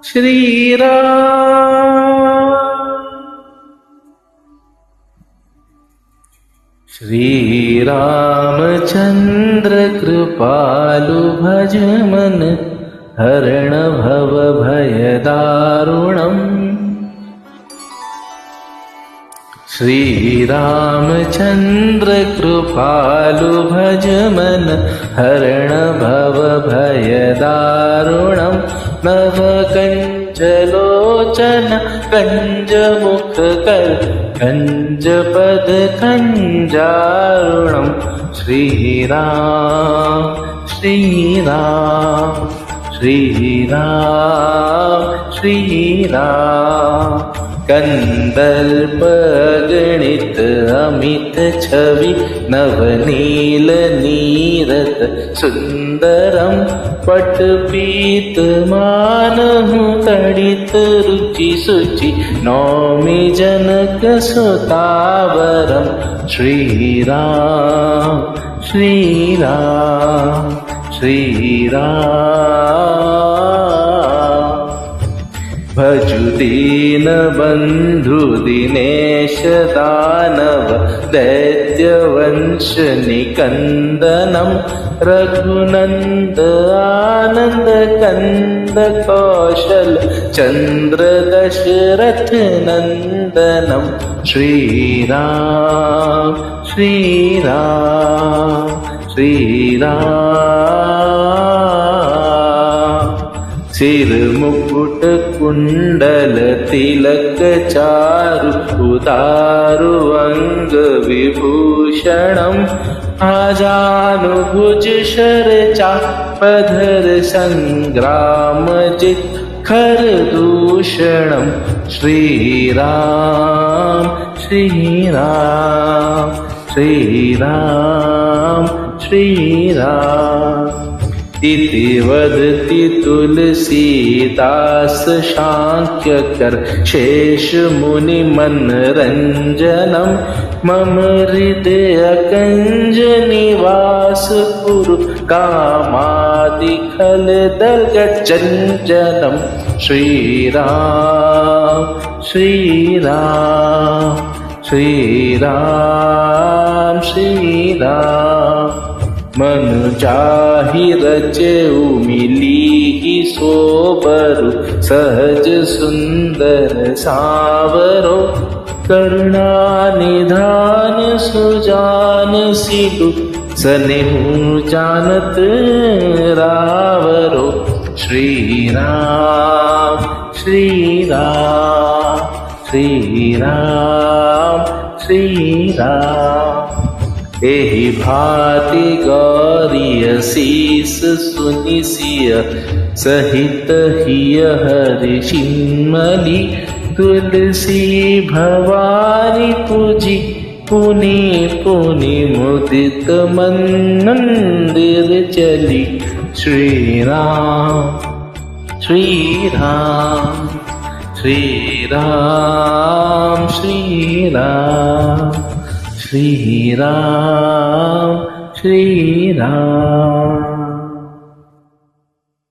श्री राम श्री रामचंद्र कृपालु भज मन हरण भव भय दारुणम् श्री रामचंद्र कृपालु भज मन हरण भव भय दारुणम् नव कंचलोचन कंज मुख कर कंज पद कंजारुणम् श्री राम श्री राम श्री राम श्री राम कंदर्प गणित अमित छवि नवनील नीरत सुंदरम पटपीत मानहु तडित रुचि सुचि नौमि जनक सुतावरम श्री राम श्री राम श्री राम भजु दीन बंधु दिनेश दानव दैत्य वंश निकंदनम रघुनंद आनंद कंद कौशल चंद्र दशरथ नंदनम श्री राम श्री राम श्री राम सिर मुकुट कुंडल तिलक चारु उदारु अंग विभूषणम आजानुभुज शर चापधर संग्राम जित खर दूषणम श्री राम श्री राम श्री राम श्री राम इति वदति तुलसीदास शाक्यकर शेष मुनि मनरंजनम मम हृदय कंज निवास पुरु कामादि खल दर्ग चंचनम श्री राम श्री राम श्री राम श्री राम मनु जाहि रचेउ मिली सोबरु सहज सुंदर सावरो करुणा निधान सुजान सिलु सनेहु जानत रावरो श्री राम श्री राम श्री राम श्री राम एहि भाति गौरीय शीस सुनिसिय सहित हिय हरिशिमली तुलसी भवानी पूजी पुनि पुनि मुदित मन मंदिर चली श्री राम श्री राम श्री राम श्री राम श्री राम श्री राम।